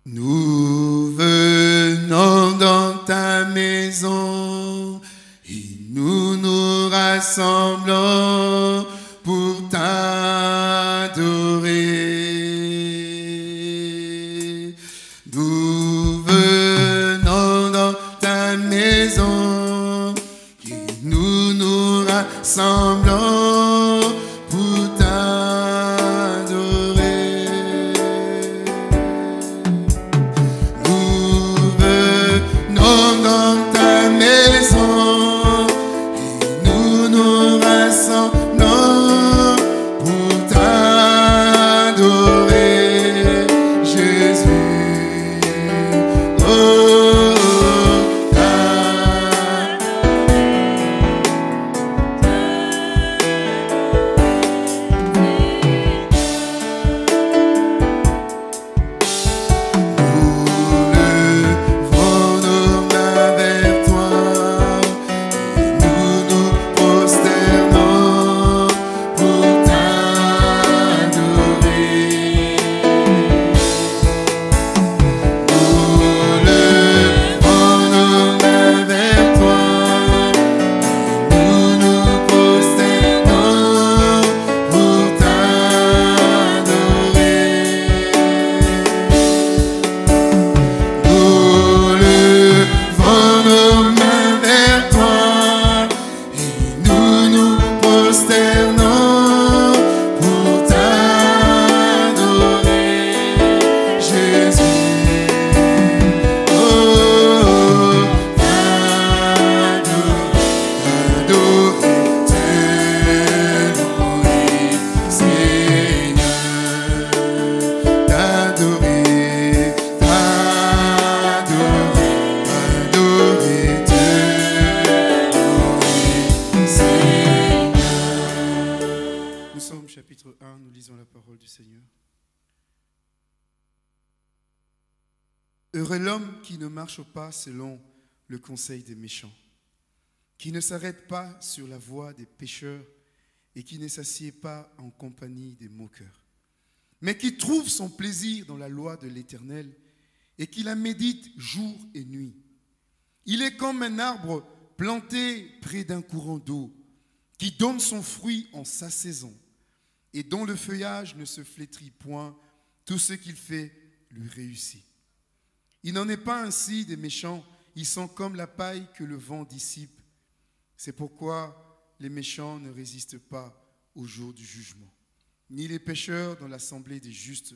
Nous venons dans ta maison et nous nous rassemblons pour t'adorer. Nous venons dans ta maison et nous nous rassemblons pour t'adorer. Nous venons dans ta maison et nous nous rassemblons pour t'adorer, Jésus. Oh, chapitre 1, nous lisons la parole du Seigneur. Heureux l'homme qui ne marche pas selon le conseil des méchants, qui ne s'arrête pas sur la voie des pécheurs et qui ne s'assied pas en compagnie des moqueurs, mais qui trouve son plaisir dans la loi de l'Éternel et qui la médite jour et nuit. Il est comme un arbre planté près d'un courant d'eau, qui donne son fruit en sa saison, et dont le feuillage ne se flétrit point, tout ce qu'il fait lui réussit. Il n'en est pas ainsi des méchants, ils sont comme la paille que le vent dissipe. C'est pourquoi les méchants ne résistent pas au jour du jugement, ni les pécheurs dans l'assemblée des justes,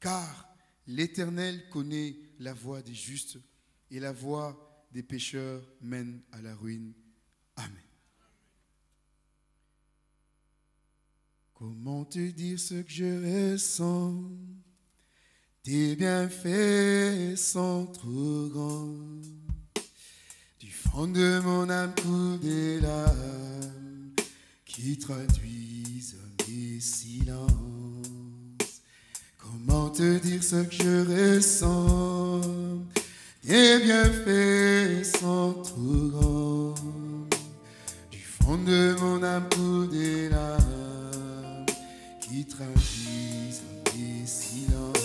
car l'Éternel connaît la voie des justes, et la voie des pécheurs mène à la ruine. Amen. Comment te dire ce que je ressens? Tes bienfaits sont trop grands. Du fond de mon âme coulent des larmes qui traduisent mes silences. Comment te dire ce que je ressens? Tes bienfaits sont trop grands. Du fond de mon âme coulent des larmes qui traduisent mes silences.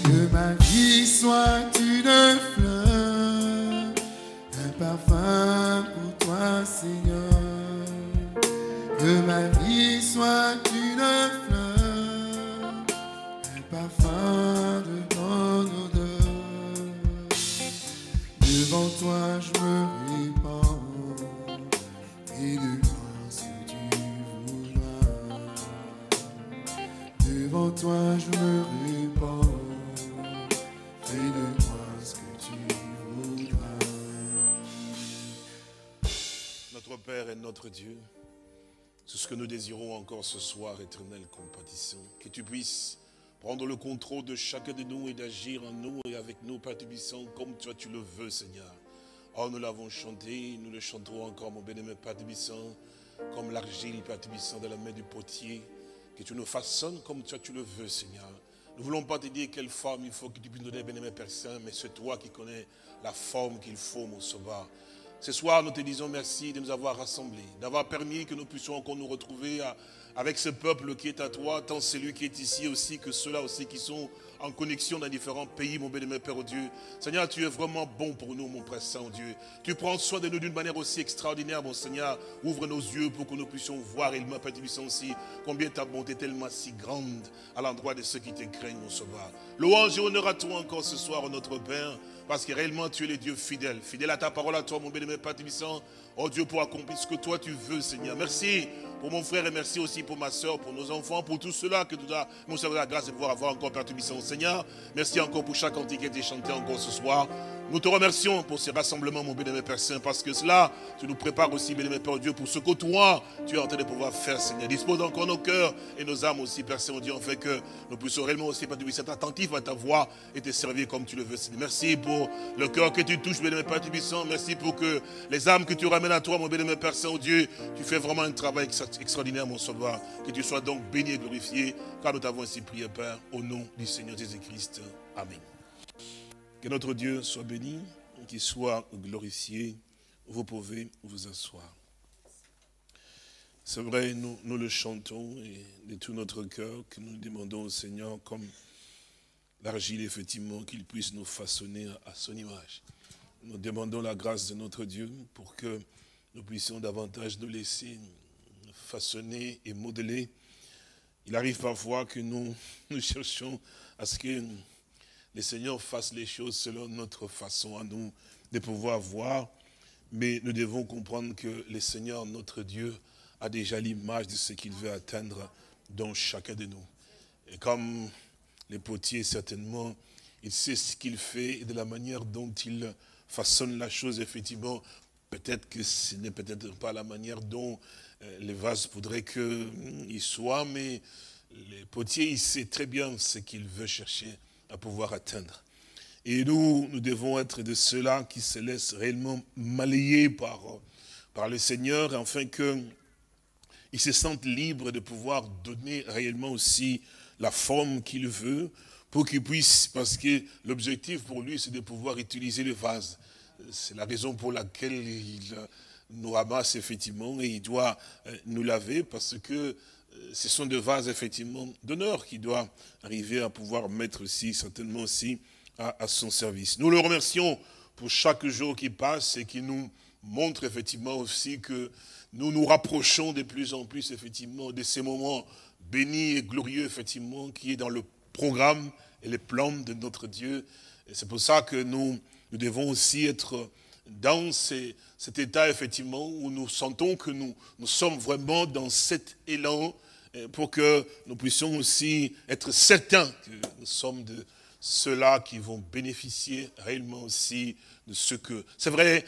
Que ma vie soit une fleur, un parfum pour toi, Seigneur. Que ma vie soit une fleur, un parfum de ton odeur. Devant toi je me répands et de grâce tu voudras. Devant toi je me répands et de grâce que tu voudras. Notre Père et notre Dieu, c'est ce que nous désirons encore ce soir, éternelle compatissant, que tu puisses prendre le contrôle de chacun de nous et d'agir en nous et avec nous, Père Tubissant, comme toi tu le veux, Seigneur. Oh, nous l'avons chanté, nous le chanterons encore, mon bien-aimé Père Tubissant, comme l'argile, Père Tubissant, de la main du potier, que tu nous façonnes comme toi tu le veux, Seigneur. Nous ne voulons pas te dire quelle forme il faut que tu puisses nous donner, bien-aimé Père Saint, mais c'est toi qui connais la forme qu'il faut, mon sauveur. Ce soir, nous te disons merci de nous avoir rassemblés, d'avoir permis que nous puissions encore nous retrouver avec ce peuple qui est à toi, tant celui qui est ici aussi que ceux-là aussi qui sont en connexion dans différents pays, mon bien-aimé Père Dieu. Seigneur, tu es vraiment bon pour nous, mon Père Saint-Dieu. Tu prends soin de nous d'une manière aussi extraordinaire, mon Seigneur. Ouvre nos yeux pour que nous puissions voir, et Père, tu puissions aussi combien ta bonté est tellement si grande à l'endroit de ceux qui te craignent, mon Sauveur. Louange et honneur à toi encore ce soir, notre Père, parce que réellement tu es le Dieu fidèle. Fidèle à ta parole, à toi, mon bien-aimé Père Tibissant. Oh Dieu, pour accomplir ce que toi tu veux, Seigneur. Merci pour mon frère et merci aussi pour ma soeur, pour nos enfants, pour tout cela que tu as, mon Seigneur, la grâce de pouvoir avoir encore, Père Tibissant. Seigneur, merci encore pour chaque cantique qui a été chanté encore ce soir. Nous te remercions pour ces rassemblements, mon bien-aimé Père Saint, parce que cela, tu nous prépares aussi, bien-aimé Père Dieu, pour ce que toi, tu es en train de pouvoir faire, Seigneur. Dispose encore nos cœurs et nos âmes aussi, Père Saint-Dieu, en fait que nous puissions réellement aussi, Père Dieu, être attentifs à ta voix et te servir comme tu le veux, Seigneur. Merci pour le cœur que tu touches, bien-aimé Père Tibissant. Merci pour que les âmes que tu ramènes à toi, mon bien-aimé Père Saint-Dieu, tu fais vraiment un travail extraordinaire, mon Sauveur. Que tu sois donc béni et glorifié, car nous t'avons ainsi prié, Père, au nom du Seigneur Jésus-Christ. Amen. Que notre Dieu soit béni, qu'il soit glorifié. Vous pouvez vous asseoir. C'est vrai, nous le chantons et de tout notre cœur que nous demandons au Seigneur comme l'argile, effectivement, qu'il puisse nous façonner à son image. Nous demandons la grâce de notre Dieu pour que nous puissions davantage nous laisser façonner et modeler. Il arrive parfois que nous cherchions à ce que le Seigneur fasse les choses selon notre façon à nous de pouvoir voir, mais nous devons comprendre que le Seigneur, notre Dieu, a déjà l'image de ce qu'il veut atteindre dans chacun de nous. Et comme le potier, certainement, il sait ce qu'il fait et de la manière dont il façonne la chose, effectivement, peut-être que ce n'est peut-être pas la manière dont les vases voudraient qu'il soit, mais le potier, il sait très bien ce qu'il veut chercher à pouvoir atteindre. Et nous devons être de ceux-là qui se laissent réellement malayer par le Seigneur, afin qu'ils se sentent libres de pouvoir donner réellement aussi la forme qu'il veut, pour qu'il puisse, parce que l'objectif pour lui, c'est de pouvoir utiliser le vase. C'est la raison pour laquelle il nous ramasse effectivement, et il doit nous laver, parce que ce sont des vases effectivement d'honneur qui doit arriver à pouvoir mettre aussi, certainement aussi, à son service. Nous le remercions pour chaque jour qui passe et qui nous montre effectivement aussi que nous nous rapprochons de plus en plus effectivement de ces moments bénis et glorieux effectivement qui est dans le programme et les plans de notre Dieu. Et c'est pour ça que nous devons aussi être dans cet état effectivement où nous sentons que nous sommes vraiment dans cet élan pour que nous puissions aussi être certains que nous sommes de ceux-là qui vont bénéficier réellement aussi de ce que... C'est vrai,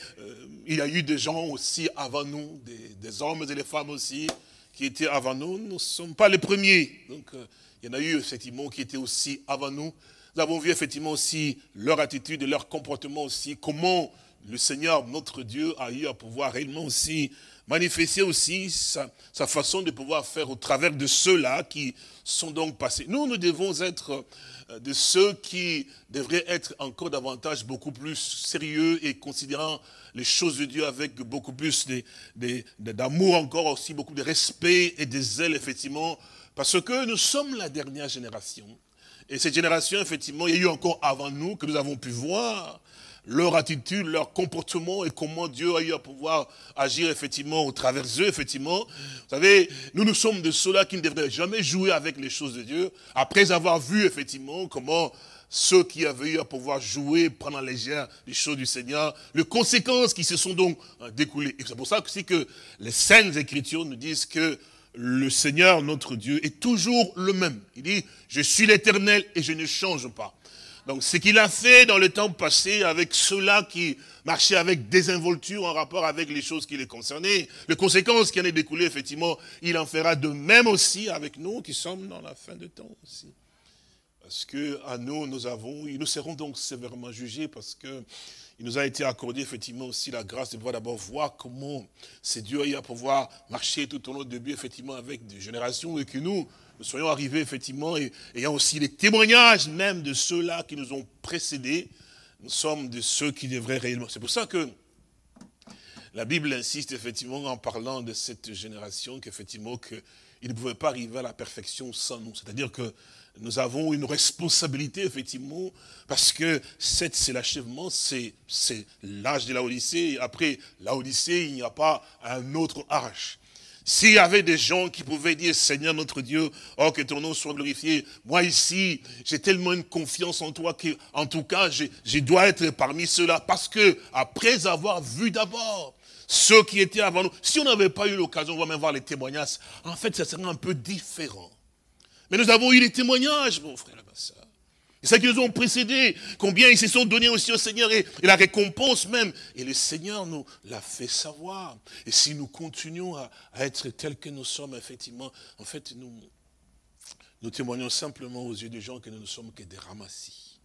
il y a eu des gens aussi avant nous, des hommes et des femmes aussi, qui étaient avant nous. Nous ne sommes pas les premiers. Donc, il y en a eu effectivement qui étaient aussi avant nous. Nous avons vu effectivement aussi leur attitude et leur comportement aussi, comment le Seigneur, notre Dieu, a eu à pouvoir réellement aussi manifester aussi sa façon de pouvoir faire au travers de ceux-là qui sont donc passés. Nous devons être de ceux qui devraient être encore davantage beaucoup plus sérieux et considérant les choses de Dieu avec beaucoup plus d'amour encore aussi, beaucoup de respect et de zèle effectivement, parce que nous sommes la dernière génération. Et cette génération, effectivement, il y a eu encore avant nous que nous avons pu voir leur attitude, leur comportement et comment Dieu a eu à pouvoir agir effectivement au travers d'eux, effectivement. Vous savez, nous sommes de ceux-là qui ne devraient jamais jouer avec les choses de Dieu, après avoir vu effectivement comment ceux qui avaient eu à pouvoir jouer, prendre en légère les choses du Seigneur, les conséquences qui se sont donc découlées. Et c'est pour ça aussi que les Saintes Écritures nous disent que le Seigneur, notre Dieu, est toujours le même. Il dit, je suis l'Éternel et je ne change pas. Donc, ce qu'il a fait dans le temps passé avec ceux-là qui marchaient avec désinvolture en rapport avec les choses qui les concernaient, les conséquences qui en est découlées, effectivement, il en fera de même aussi avec nous qui sommes dans la fin de temps aussi. Parce que à nous serons donc sévèrement jugés parce que il nous a été accordé effectivement aussi la grâce de pouvoir d'abord voir comment c'est Dieu a eu à pouvoir marcher tout au long de début effectivement avec des générations et que nous soyons arrivés effectivement et ayant aussi les témoignages même de ceux-là qui nous ont précédés. Nous sommes de ceux qui devraient réellement. C'est pour ça que la Bible insiste effectivement en parlant de cette génération qu'effectivement que il ne pouvait pas arriver à la perfection sans nous. C'est-à-dire que nous avons une responsabilité, effectivement, parce que c'est l'achèvement, c'est l'âge de la Odyssée. Après la Odyssée, il n'y a pas un autre âge. S'il y avait des gens qui pouvaient dire, Seigneur notre Dieu, oh que ton nom soit glorifié, moi ici, j'ai tellement une confiance en toi qu'en tout cas, je dois être parmi ceux-là, parce que après avoir vu d'abord ceux qui étaient avant nous, si on n'avait pas eu l'occasion de même voir les témoignages, en fait, ça serait un peu différent. Mais nous avons eu les témoignages, mon frère et ma soeur. Et ceux qui nous ont précédés, combien ils se sont donnés aussi au Seigneur et la récompense même. Et le Seigneur nous l'a fait savoir. Et si nous continuons à être tels que nous sommes, effectivement, en fait, nous témoignons simplement aux yeux des gens que nous ne sommes que des ramassis.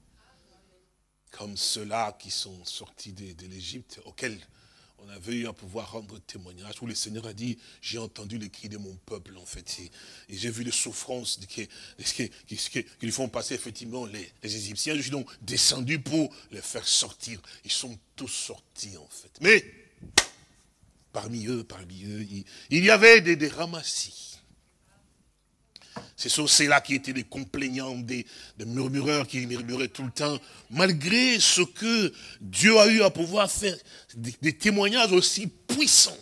Comme ceux-là qui sont sortis de l'Égypte, auxquels on avait eu à pouvoir rendre témoignage, où le Seigneur a dit, j'ai entendu les cris de mon peuple, en fait, et j'ai vu les souffrances qu'ils font passer, effectivement, les Égyptiens. Je suis donc descendu pour les faire sortir. Ils sont tous sortis, en fait. Mais, parmi eux, il y avait des ramassis. Ce sont ceux-là qui étaient des complainants, des murmureurs qui murmuraient tout le temps, malgré ce que Dieu a eu à pouvoir faire, des témoignages aussi puissants.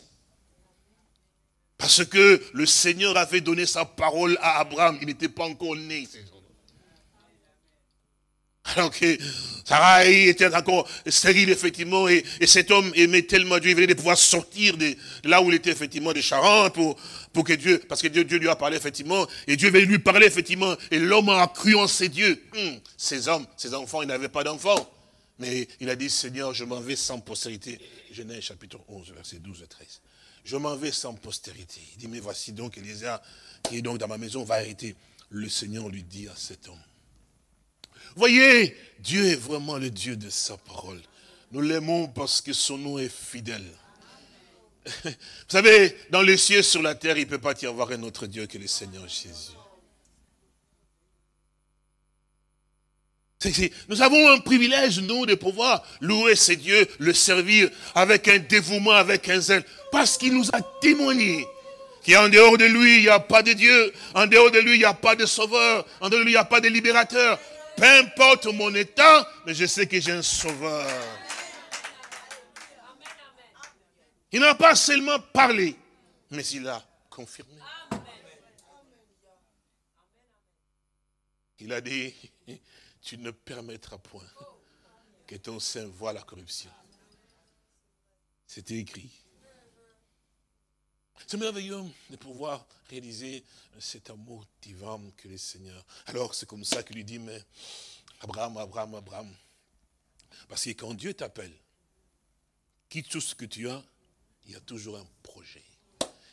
Parce que le Seigneur avait donné sa parole à Abraham, il n'était pas encore né. Alors que Sarai était encore stérile, effectivement, et cet homme aimait tellement Dieu, il venait de pouvoir sortir de là où il était, effectivement, de Charan, pour que Dieu, parce que Dieu lui a parlé, effectivement, et Dieu venait lui parler, effectivement, et l'homme a cru en ses dieux. Ces hommes, ces enfants, ils n'avaient pas d'enfants. Mais il a dit, Seigneur, je m'en vais sans postérité. Genèse chapitre 11, versets 12 et 13. Je m'en vais sans postérité. Il dit, mais voici donc Eliezer, qui est donc dans ma maison, va hériter. Le Seigneur lui dit à cet homme, voyez, Dieu est vraiment le Dieu de sa parole. Nous l'aimons parce que son nom est fidèle. Vous savez, dans les cieux, sur la terre, il ne peut pas y avoir un autre Dieu que le Seigneur Jésus. Nous avons un privilège, nous, de pouvoir louer ce Dieu, le servir avec un dévouement, avec un zèle, parce qu'il nous a témoigné qu'en dehors de lui, il n'y a pas de Dieu, en dehors de lui, il n'y a pas de sauveur, en dehors de lui, il n'y a pas de libérateur. Peu importe mon état, mais je sais que j'ai un sauveur. Il n'a pas seulement parlé, mais il a confirmé. Il a dit, tu ne permettras point que ton sein voie la corruption. C'était écrit. C'est merveilleux de pouvoir réaliser cet amour divin que le Seigneur. Alors c'est comme ça qu'il lui dit, mais Abraham, parce que quand Dieu t'appelle, quitte tout ce que tu as, il y a toujours un projet.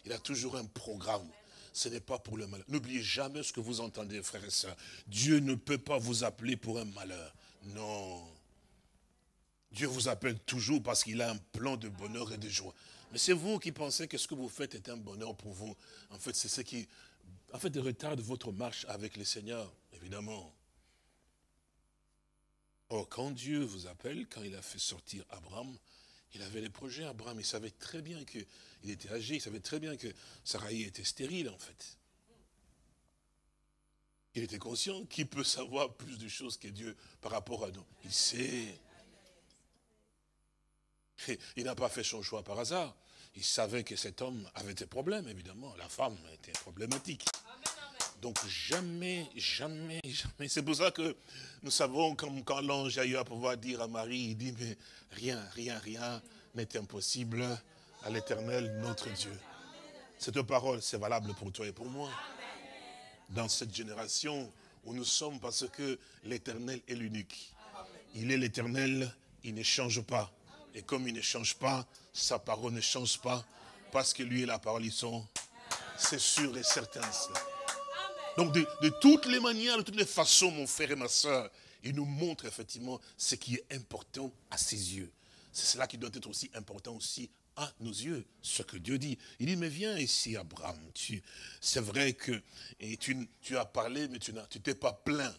Il a toujours un programme. Ce n'est pas pour le malheur. N'oubliez jamais ce que vous entendez, frères et sœurs. Dieu ne peut pas vous appeler pour un malheur. Non. Dieu vous appelle toujours parce qu'il a un plan de bonheur et de joie. Mais c'est vous qui pensez que ce que vous faites est un bonheur pour vous. En fait, c'est ce qui retarde votre marche avec le Seigneur, évidemment. Or, quand Dieu vous appelle, quand il a fait sortir Abraham, il avait les projets. Abraham, il savait très bien qu'il était âgé, il savait très bien que Sarai était stérile, en fait. Il était conscient qu'il peut savoir plus de choses que Dieu par rapport à nous. Il sait. Il n'a pas fait son choix par hasard. Il savait que cet homme avait des problèmes, évidemment. La femme était problématique. Donc jamais. C'est pour ça que nous savons, comme quand l'ange a eu à pouvoir dire à Marie, il dit, mais rien n'est impossible à l'Éternel, notre Dieu. Cette parole, c'est valable pour toi et pour moi. Dans cette génération où nous sommes, parce que l'Éternel est l'unique. Il est l'Éternel, il ne change pas. Et comme il ne change pas, sa parole ne change pas, parce que lui et la parole, c'est sûr et certain cela. Donc de toutes les manières, de toutes les façons, mon frère et ma soeur, il nous montre effectivement ce qui est important à ses yeux. C'est cela qui doit être aussi important aussi à nos yeux, ce que Dieu dit. Il dit, mais viens ici, Abraham. C'est vrai que tu as parlé, mais tu t'es pas plaint.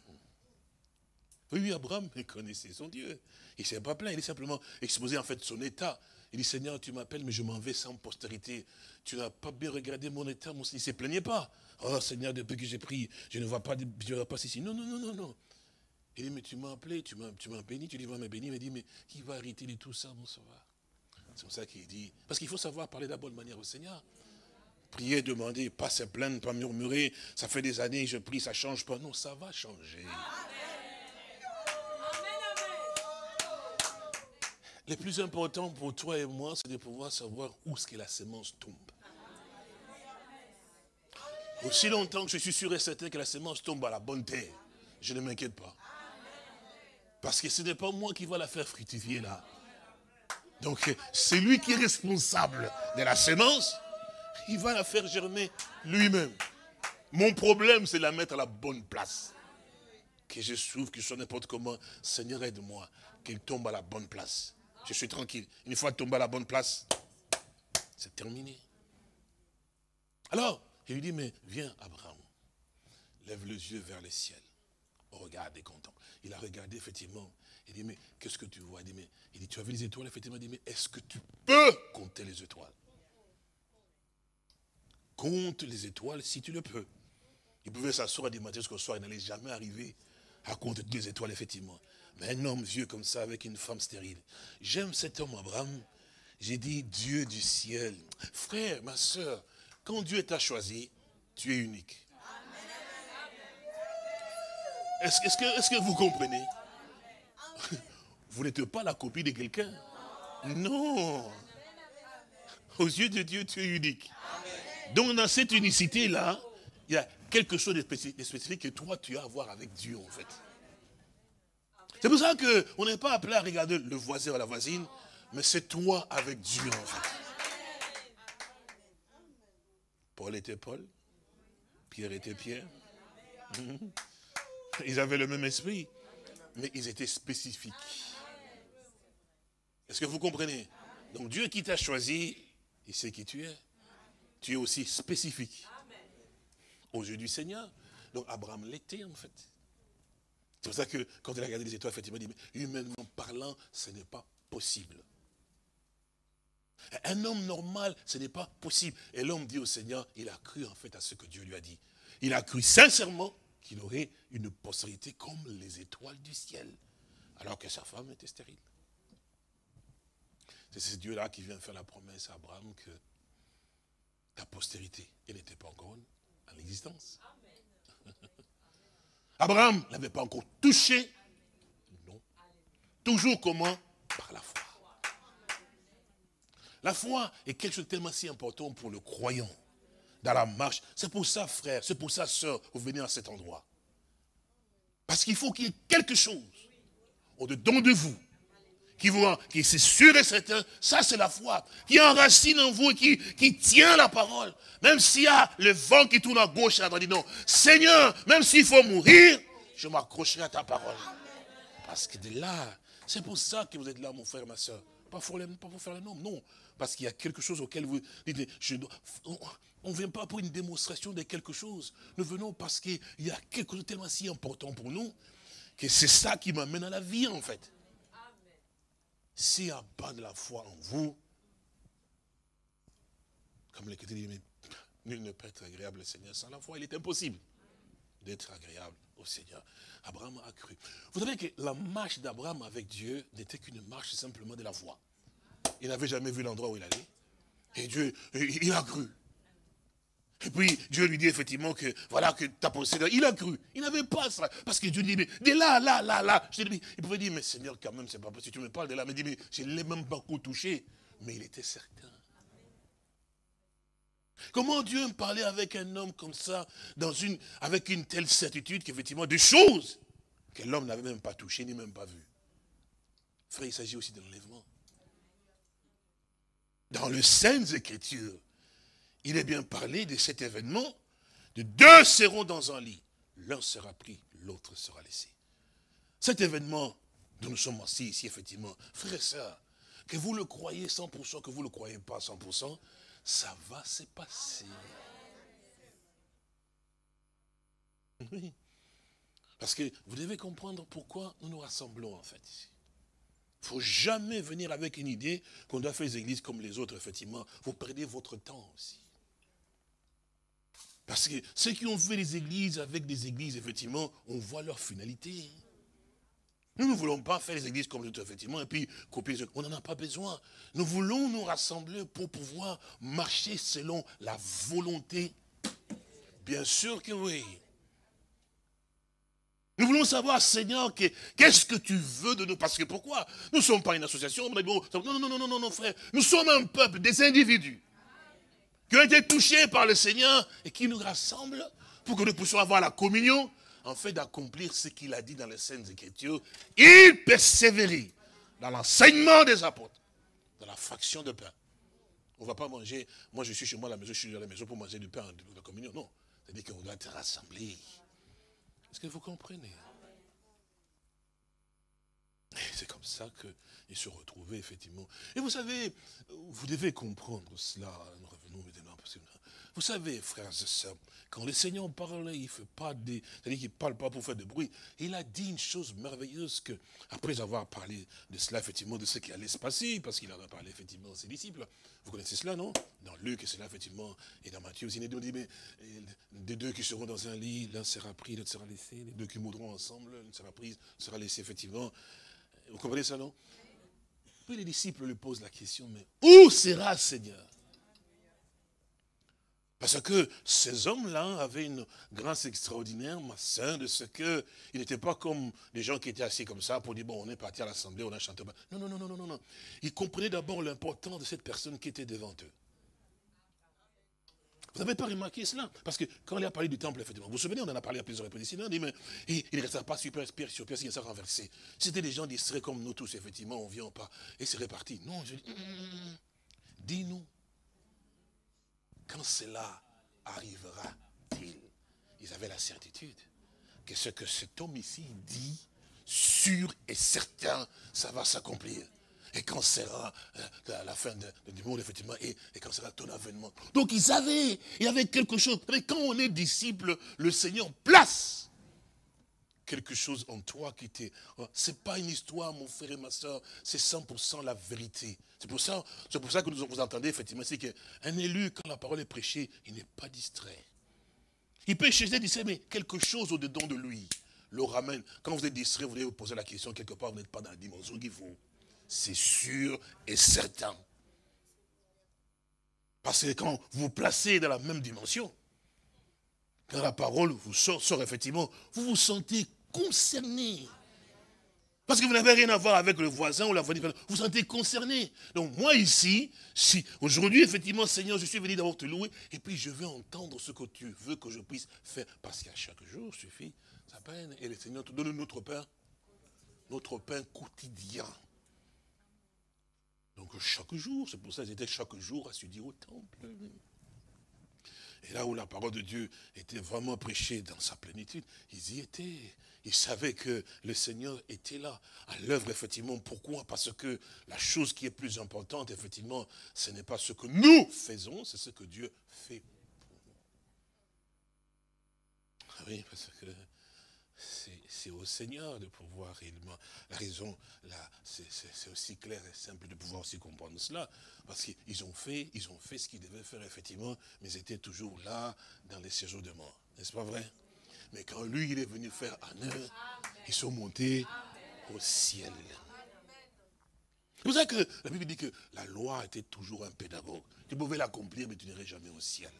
Oui, Abraham connaissait son Dieu. Il ne s'est pas plaint, il est simplement exposé en fait son état. Il dit, Seigneur, tu m'appelles, mais je m'en vais sans postérité. Tu n'as pas bien regardé mon état, il ne se plaignait pas. Oh Seigneur, depuis que j'ai pris, je ne vois pas ici. Non, non, non, non, non. Il dit, mais tu m'as appelé, tu m'as béni, tu dis, va me bénir. Il me dit, mais qui va arrêter de tout ça, mon sauveur? C'est pour ça qu'il dit, parce qu'il faut savoir parler de la bonne manière au Seigneur. Prier, demander, pas se plaindre, pas murmurer. Ça fait des années, je prie, ça ne change pas. Non, ça va changer. Le plus important pour toi et moi, c'est de pouvoir savoir où est-ce que la semence tombe. Aussi longtemps que je suis sûr et certain que la semence tombe à la bonne terre, je ne m'inquiète pas. Parce que ce n'est pas moi qui va la faire fructifier là. Donc, c'est lui qui est responsable de la semence. Il va la faire germer lui-même. Mon problème, c'est de la mettre à la bonne place. Que je souffre, que je sois n'importe comment. Seigneur, aide-moi, qu'elle tombe à la bonne place. Je suis tranquille. Une fois tombé à la bonne place, c'est terminé. Alors, il lui dit, mais viens, Abraham. Lève les yeux vers le ciel. Regarde et content. Il a regardé, effectivement. Il dit, mais qu'est-ce que tu vois? Il dit, tu as vu les étoiles? Effectivement, il dit, mais est-ce que tu peux compter les étoiles? Compte les étoiles si tu le peux. Il pouvait s'asseoir du matin jusqu'au soir, il n'allait jamais arriver à compter les étoiles, effectivement. Mais un homme vieux comme ça, avec une femme stérile. J'aime cet homme, Abraham. J'ai dit, Dieu du ciel. Frère, ma soeur, quand Dieu t'a choisi, tu es unique. Est-ce que vous comprenez? Vous n'êtes pas la copie de quelqu'un. Non. Aux yeux de Dieu, tu es unique. Donc dans cette unicité-là, il y a quelque chose de spécifique que toi, tu as à voir avec Dieu, en fait. C'est pour ça qu'on n'est pas appelé à regarder le voisin ou la voisine, mais c'est toi avec Dieu, en fait. Paul était Paul, Pierre était Pierre. Ils avaient le même esprit, mais ils étaient spécifiques. Est-ce que vous comprenez? Donc Dieu qui t'a choisi, il sait qui tu es. Tu es aussi spécifique aux yeux du Seigneur. Donc Abraham l'était, en fait. C'est pour ça que quand il a regardé les étoiles, effectivement, il dit, mais humainement parlant, ce n'est pas possible. Un homme normal, ce n'est pas possible. Et l'homme dit au Seigneur, il a cru en fait à ce que Dieu lui a dit. Il a cru sincèrement qu'il aurait une postérité comme les étoiles du ciel, alors que sa femme était stérile. C'est ce Dieu-là qui vient faire la promesse à Abraham que ta postérité, elle n'était pas encore en existence. Abraham n'avait pas encore touché. Non. Toujours comment? Par la foi. La foi est quelque chose de tellement si important pour le croyant dans la marche. C'est pour ça, frère, c'est pour ça, sœur, vous venez à cet endroit. Parce qu'il faut qu'il y ait quelque chose au-dedans de vous qui c'est sûr et certain, ça c'est la foi, qui enracine en vous et qui tient la parole. Même s'il y a le vent qui tourne à gauche et à droite, dit non, Seigneur, même s'il faut mourir, je m'accrocherai à ta parole. Parce que de là, c'est pour ça que vous êtes là, mon frère, ma soeur. Pas pour faire le nom, non. Parce qu'il y a quelque chose auquel vous dites, on ne vient pas pour une démonstration de quelque chose. Nous venons parce qu'il y a quelque chose de tellement si important pour nous, que c'est ça qui m'amène à la vie, en fait. S'il n'y a pas de la foi en vous, comme l'Écriture dit, mais nul ne peut être agréable au Seigneur sans la foi. Il est impossible d'être agréable au Seigneur. Abraham a cru. Vous savez que la marche d'Abraham avec Dieu n'était qu'une marche simplement de la foi. Il n'avait jamais vu l'endroit où il allait. Et Dieu, il a cru. Et puis Dieu lui dit effectivement que voilà que ta possédé. Il a cru. Il n'avait pas ça. Parce que Dieu dit, mais de là. Il pouvait dire, mais Seigneur, quand même, c'est pas possible. Tu me parles de là. Mais il dit, mais je ne l'ai même pas encore touché. Mais il était certain. Comment Dieu me parlait avec un homme comme ça, avec une telle certitude qu'effectivement des choses que l'homme n'avait même pas touchées, ni même pas vues. Frère, il s'agit aussi de l'enlèvement. Dans les Saintes Écritures, il est bien parlé de cet événement, de deux seront dans un lit. L'un sera pris, l'autre sera laissé. Cet événement dont nous sommes assis ici, effectivement, frères et sœurs, que vous le croyez 100%, que vous ne le croyez pas 100%, ça va se passer. Oui. Parce que vous devez comprendre pourquoi nous nous rassemblons en fait ici. Il ne faut jamais venir avec une idée qu'on doit faire les églises comme les autres, effectivement. Vous perdez votre temps aussi. Parce que ceux qui ont fait des églises avec des églises, effectivement, on voit leur finalité. Nous ne voulons pas faire les églises comme nous, effectivement, et puis copier. On n'en a pas besoin. Nous voulons nous rassembler pour pouvoir marcher selon la volonté. Bien sûr que oui. Nous voulons savoir, Seigneur, qu'est-ce que tu veux de nous? Parce que pourquoi? Nous ne sommes pas une association. Non, non, frère. Nous sommes un peuple, des individus qui ont été touchés par le Seigneur et qui nous rassemblent pour que nous puissions avoir la communion, en fait d'accomplir ce qu'il a dit dans les Saintes Écritures. Il persévérait dans l'enseignement des apôtres, dans la fraction de pain. On ne va pas manger, moi je suis chez moi à la maison, je suis à la maison pour manger du pain de la communion. Non, c'est-à-dire qu'on doit être rassemblés. Est-ce que vous comprenez? C'est comme ça qu'ils se retrouvaient, effectivement. Et vous savez, vous devez comprendre cela. Nous revenons maintenant. Vous savez, frères et sœurs, quand le Seigneur parle, il ne fait pas des... C'est-à-dire qu'il ne parle pas pour faire de bruit. Il a dit une chose merveilleuse que, après avoir parlé de cela, effectivement, de ce qui allait se passer, parce qu'il en a parlé, effectivement, à ses disciples. Vous connaissez cela, non? Dans Luc, et cela, effectivement, et dans Matthieu aussi, il dit, mais des deux qui seront dans un lit, l'un sera pris, l'autre sera laissé. Les deux qui mourront ensemble, l'un sera pris, sera laissé, effectivement. Vous comprenez ça, non? Puis les disciples lui posent la question, mais où sera Seigneur? Parce que ces hommes-là avaient une grâce extraordinaire, ma sœur, de ce qu'ils n'étaient pas comme des gens qui étaient assis comme ça pour dire, bon, on est parti à l'assemblée, on a chanté. Non, non, non, non, non, non. Ils comprenaient d'abord l'importance de cette personne qui était devant eux. Vous n'avez pas remarqué cela? Parce que quand il a parlé du temple, effectivement, vous vous souvenez, on en a parlé à plusieurs reprises ici, on dit, mais il ne restera pas sur pied, il s'est renversé. C'était des gens distraits comme nous tous, effectivement, on ne vient pas. Et c'est reparti. Non, je dis, dis-nous, quand cela arrivera-t-il? Ils avaient la certitude que ce que cet homme ici dit, sûr et certain, ça va s'accomplir. Et quand sera la fin du monde, effectivement, et quand sera ton avènement. Donc ils savaient, il y avait quelque chose. Mais quand on est disciple, le Seigneur place quelque chose en toi qui t'est... Ce n'est pas une histoire, mon frère et ma soeur, c'est 100% la vérité. C'est pour ça que vous entendez, effectivement, c'est qu'un élu, quand la parole est prêchée, il n'est pas distrait. Il peut chercher, mais quelque chose au-dedans de lui le ramène. Quand vous êtes distrait, vous devez vous poser la question, quelque part, vous n'êtes pas dans la dimension qu'il faut. C'est sûr et certain. Parce que quand vous vous placez dans la même dimension, quand la parole vous sort effectivement, vous vous sentez concerné. Parce que vous n'avez rien à voir avec le voisin ou la voisine, vous vous sentez concerné. Donc moi ici, si aujourd'hui, effectivement, Seigneur, je suis venu d'abord te louer, et puis je veux entendre ce que tu veux que je puisse faire. Parce qu'à chaque jour suffit sa peine. Et le Seigneur te donne notre pain quotidien. Donc chaque jour, c'est pour ça qu'ils étaient chaque jour à se dire au temple. Et là où la parole de Dieu était vraiment prêchée dans sa plénitude, ils y étaient. Ils savaient que le Seigneur était là, à l'œuvre, effectivement. Pourquoi? Parce que la chose qui est plus importante, effectivement, ce n'est pas ce que nous faisons, c'est ce que Dieu fait pour nous. Oui, parce que c'est au Seigneur de pouvoir réellement. La raison, là, c'est aussi clair et simple de pouvoir aussi comprendre cela. Parce qu'ils ont fait ce qu'ils devaient faire, effectivement, mais ils étaient toujours là, dans les séjours de mort. N'est-ce pas vrai? Mais quand lui, il est venu faire en eux, ils sont montés au ciel. C'est pour ça que la Bible dit que la loi était toujours un pédagogue. Tu pouvais l'accomplir, mais tu n'irais jamais au ciel.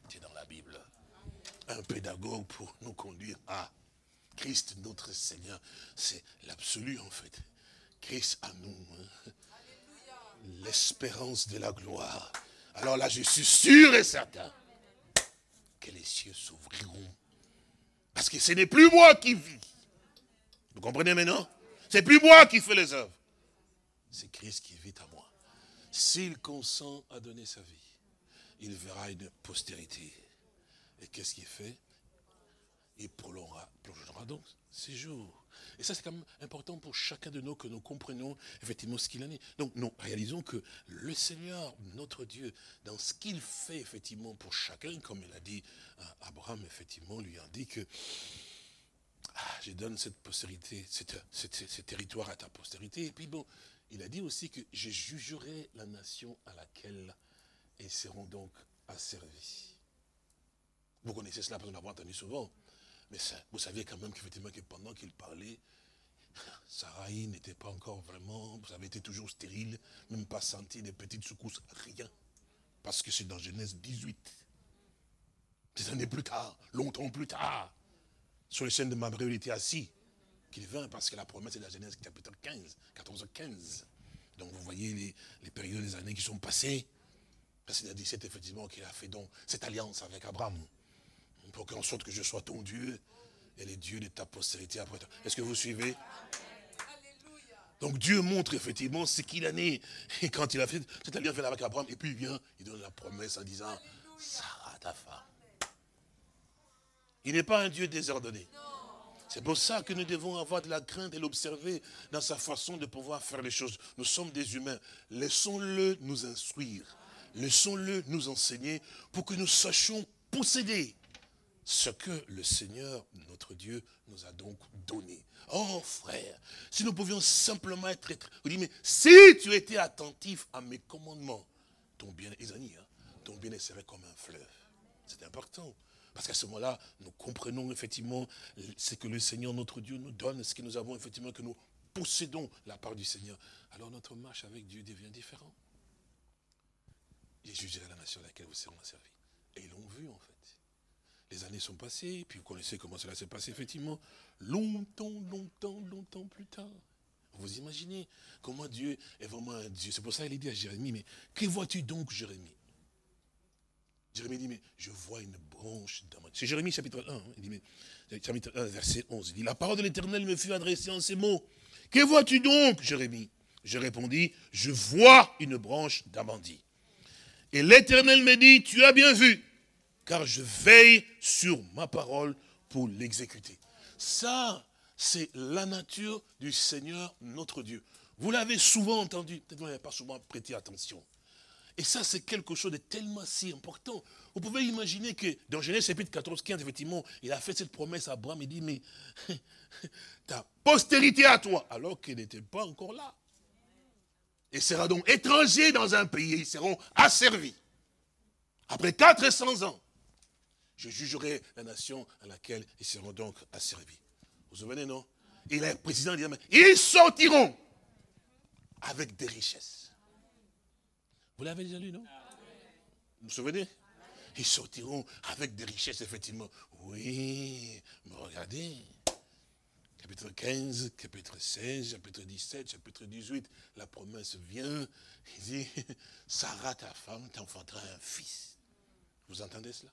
C'est dans la Bible. Un pédagogue pour nous conduire à Christ notre Seigneur. C'est l'absolu en fait. Christ à nous. Hein. L'espérance de la gloire. Alors là, je suis sûr et certain que les cieux s'ouvriront. Parce que ce n'est plus moi qui vis. Vous comprenez maintenant? C'est plus moi qui fais les œuvres. C'est Christ qui vit à moi. S'il consent à donner sa vie, il verra une postérité. Et qu'est-ce qu'il fait? Il prolongera donc ces jours. Et ça, c'est quand même important pour chacun de nous que nous comprenions effectivement ce qu'il en est. Donc, nous réalisons que le Seigneur, notre Dieu, dans ce qu'il fait effectivement pour chacun, comme il a dit à Abraham, effectivement, lui a dit que je donne cette postérité, ce territoire à ta postérité. Et puis bon, il a dit aussi que je jugerai la nation à laquelle ils seront donc asservis. Vous connaissez cela parce qu'on l'a entendu souvent. Mais ça, vous saviez quand même qu'effectivement que pendant qu'il parlait, Sarai n'était pas encore vraiment, vous avez été toujours stérile, même pas senti des petites secousses, rien. Parce que c'est dans Genèse 18. Des années plus tard, longtemps plus tard, sur les chaînes de Mamré, il était assis, qu'il vint parce que la promesse est de la Genèse chapitre 15, 14-15. Donc vous voyez les périodes des années qui sont passées. C'est à 17 effectivement qu'il a fait donc cette alliance avec Abraham. Pour qu'en sorte que je sois ton Dieu et les dieux de ta postérité après toi. Est-ce que vous suivez? Donc Dieu montre effectivement ce qu'il en est. Et quand il a fait cette alliance avec Abraham, et puis il vient, il donne la promesse en disant, Sarah ta femme. Il n'est pas un Dieu désordonné. C'est pour ça que nous devons avoir de la crainte et l'observer dans sa façon de pouvoir faire les choses. Nous sommes des humains. Laissons-le nous instruire. Laissons-le nous enseigner pour que nous sachions posséder ce que le Seigneur, notre Dieu, nous a donc donné. Oh frère, si nous pouvions simplement être... Vous dites, mais si tu étais attentif à mes commandements, ton bien, ton bien serait comme un fleuve. C'est important. Parce qu'à ce moment-là, nous comprenons effectivement ce que le Seigneur, notre Dieu, nous donne, ce que nous avons effectivement, que nous possédons la part du Seigneur. Alors notre marche avec Dieu devient différente. Il jugerait la nation à laquelle vous serez servis. Et ils l'ont vu en fait. Les années sont passées, puis vous connaissez comment cela s'est passé effectivement. Longtemps plus tard. Vous imaginez comment Dieu est vraiment un Dieu. C'est pour ça qu'il dit à Jérémie, mais que vois-tu donc Jérémie? Jérémie dit, mais je vois une branche d'amande. C'est Jérémie chapitre 1, il dit, mais, chapitre 1, verset 11. Il dit, la parole de l'Éternel me fut adressée en ces mots. Que vois-tu donc, Jérémie? Je répondis, je vois une branche d'amandie. Et l'Éternel me dit, tu as bien vu, car je veille sur ma parole pour l'exécuter. Ça, c'est la nature du Seigneur, notre Dieu. Vous l'avez souvent entendu, peut-être que vous n'avez pas souvent prêté attention. Et ça, c'est quelque chose de tellement si important. Vous pouvez imaginer que dans Genèse chapitre 14, 15, effectivement, il a fait cette promesse à Abraham. Il dit, mais ta postérité à toi, alors qu'il n'était pas encore là. Et sera donc étranger dans un pays, ils seront asservis. Après 400 ans, je jugerai la nation à laquelle ils seront donc asservis. Vous vous souvenez, non? Et le président dit, mais ils sortiront avec des richesses. Vous l'avez déjà lu, non? Vous vous souvenez? Ils sortiront avec des richesses, effectivement. Oui, mais regardez. Chapitre 15, chapitre 16, chapitre 17, chapitre 18, la promesse vient. Il dit, Sarah, ta femme, t'enfantera un fils. Vous entendez cela?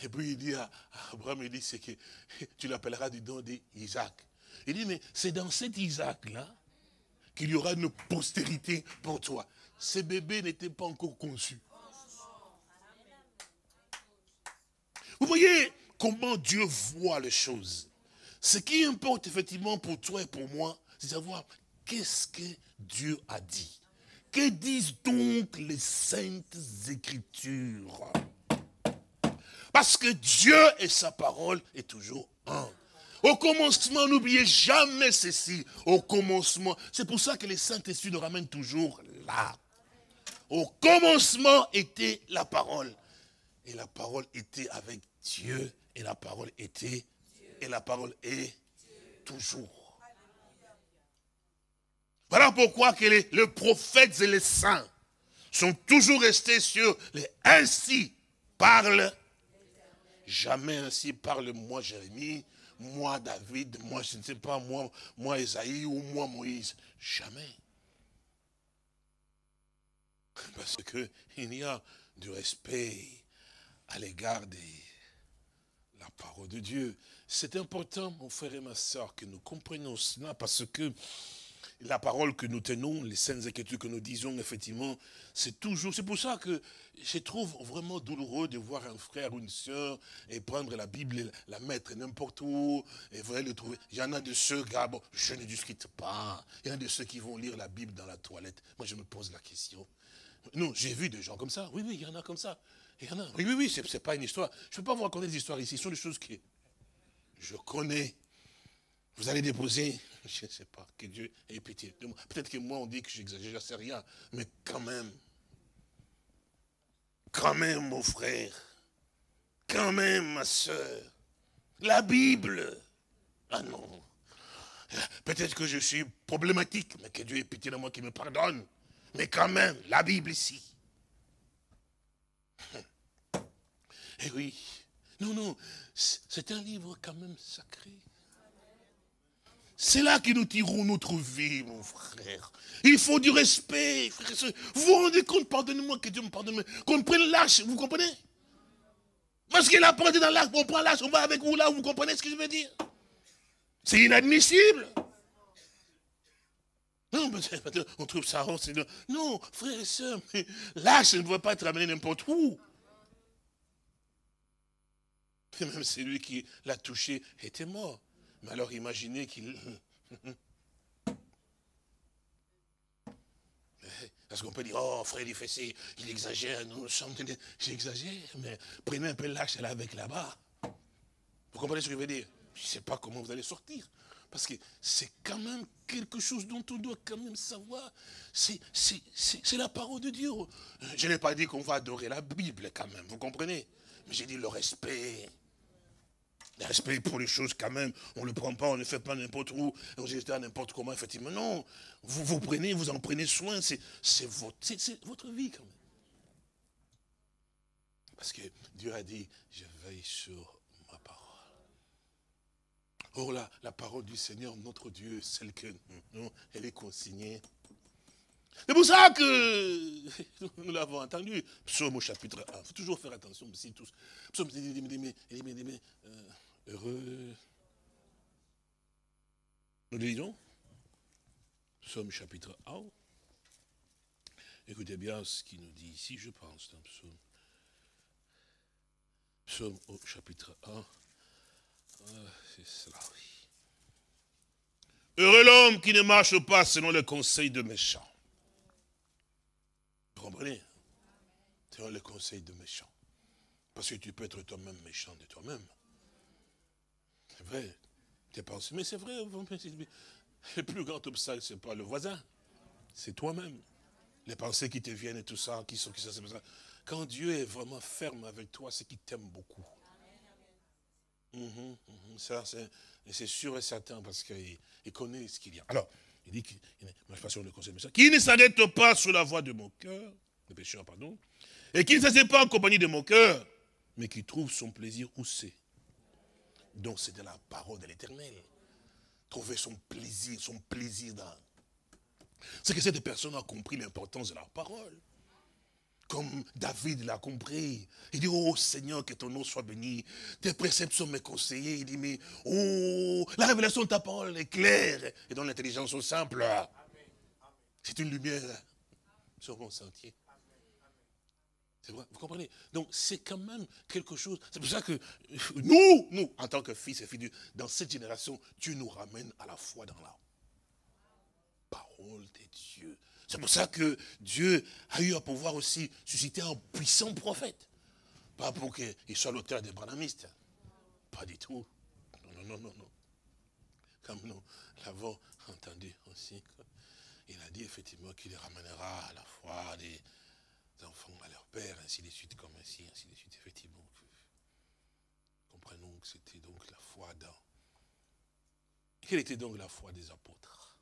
Et puis il dit à Abraham, il dit, c'est que tu l'appelleras du nom d'Isaac. Il dit, mais c'est dans cet Isaac-là qu'il y aura une postérité pour toi. Ce bébé n'était pas encore conçu. Vous voyez comment Dieu voit les choses. Ce qui importe effectivement pour toi et pour moi, c'est de savoir qu'est-ce que Dieu a dit. Que disent donc les saintes écritures? Parce que Dieu et sa parole est toujours un. Au commencement, n'oubliez jamais ceci. Au commencement, c'est pour ça que les saintes esprits nous ramènent toujours là. Au commencement était la parole. Et la parole était avec Dieu. Et la parole était Dieu. Et la parole est Dieu. Toujours. Voilà pourquoi que les prophètes et les saints sont toujours restés sur les ainsi parle. Jamais ainsi parle moi Jérémie, moi David, moi je ne sais pas, moi Esaïe ou moi Moïse. Jamais. Parce qu'il y a du respect à l'égard de la parole de Dieu. C'est important, mon frère et ma soeur, que nous comprenions cela, parce que la parole que nous tenons, les saintes écritures que nous disons, effectivement, c'est toujours... C'est pour ça que je trouve vraiment douloureux de voir un frère ou une soeur et prendre la Bible et la mettre n'importe où, et vous allez le trouver. Il y en a de ceux, bon, je ne discute pas. Il y en a de ceux qui vont lire la Bible dans la toilette. Moi, je me pose la question. Non, j'ai vu des gens comme ça. Oui, il y en a comme ça. Il y en a. Oui, c'est pas une histoire. Je ne peux pas vous raconter des histoires ici. Ce sont des choses que je connais. Vous allez déposer, je ne sais pas, que Dieu ait pitié de moi. Peut-être que moi, on dit que j'exagère, je ne sais rien. Mais quand même, mon frère, quand même, ma soeur, la Bible, ah non, peut-être que je suis problématique, mais que Dieu ait pitié de moi, qu'il me pardonne. Mais quand même, la Bible ici. Eh oui, non, c'est un livre quand même sacré. C'est là que nous tirons notre vie, mon frère. Il faut du respect, frère et soeur. Vous vous rendez compte, pardonnez-moi, que Dieu me pardonne, qu'on prenne l'âge, vous comprenez? Parce qu'il a porté dans l'arche, on prend l'arche, on va avec vous là, vous comprenez ce que je veux dire? C'est inadmissible. Non, on trouve ça rond, non, frère et soeur, l'arche ne doit pas être amené n'importe où. Et même celui qui l'a touché était mort. Mais alors imaginez qu'il... Parce qu'on peut dire, oh frère, il fait ci, il exagère, nous sommes... J'exagère, mais prenez un peu l'arche là avec là-bas. Vous comprenez ce que je veux dire? Je ne sais pas comment vous allez sortir. Parce que c'est quand même quelque chose dont on doit quand même savoir. C'est la parole de Dieu. Je n'ai pas dit qu'on va adorer la Bible quand même, vous comprenez? Mais j'ai dit le respect. Le respect pour les choses quand même, on ne le prend pas, on ne le fait pas n'importe où, on jette à n'importe comment, effectivement. Non, vous prenez, vous en prenez soin, c'est votre vie quand même. Parce que Dieu a dit, je veille sur ma parole. Or là, la parole du Seigneur, notre Dieu, celle que nous, elle est consignée. C'est pour ça que nous l'avons entendu. Psaume au chapitre 1. Il faut toujours faire attention, si tous. Psaume, heureux. Nous le lisons. Psaume chapitre 1. Écoutez bien ce qu'il nous dit ici, je pense, dans Psaume. Psaume au chapitre 1. C'est cela, oui. Heureux l'homme qui ne marche pas selon le conseil de méchants. Vous comprenez? Selon le conseil de méchants. Parce que tu peux être toi-même méchant de toi-même. C'est vrai. Tu penses, mais c'est vrai. Le plus grand obstacle, ce n'est pas le voisin. C'est toi-même. Les pensées qui te viennent et tout ça, qui sont ça. Quand Dieu est vraiment ferme avec toi, c'est qu'il t'aime beaucoup. Ça, c'est sûr et certain parce qu'il connaît ce qu'il y a. Alors, il dit qu'il ne marche pas sur le conseil de méchants. Qui ne s'arrête pas sur la voie de mon cœur, de pécheur, pardon, et qui ne s'assied pas en compagnie de mon cœur, mais qui trouve son plaisir où c'est. Donc, c'est de la parole de l'Éternel. Trouver son plaisir dans. C'est que cette personne a compris l'importance de la parole. Comme David l'a compris. Il dit, oh Seigneur, que ton nom soit béni. Tes préceptes sont mes conseillers. Il dit, mais, oh, la révélation de ta parole est claire. Et dans l'intelligence au simple. C'est une lumière sur mon sentier. C'est vrai, vous comprenez? Donc, c'est quand même quelque chose. C'est pour ça que nous, en tant que fils et filles de Dieu, dans cette génération, Dieu nous ramène à la foi dans la parole de Dieu. C'est pour ça que Dieu a eu à pouvoir aussi susciter un puissant prophète. Pas pour qu'il soit l'auteur des branhamistes. Pas du tout. Non. Comme nous l'avons entendu aussi. Il a dit effectivement qu'il les ramènera à la foi des enfants à leur père, ainsi de suite, comme ainsi de suite. Effectivement. Comprenons que c'était donc la foi dans. Quelle était donc la foi des apôtres?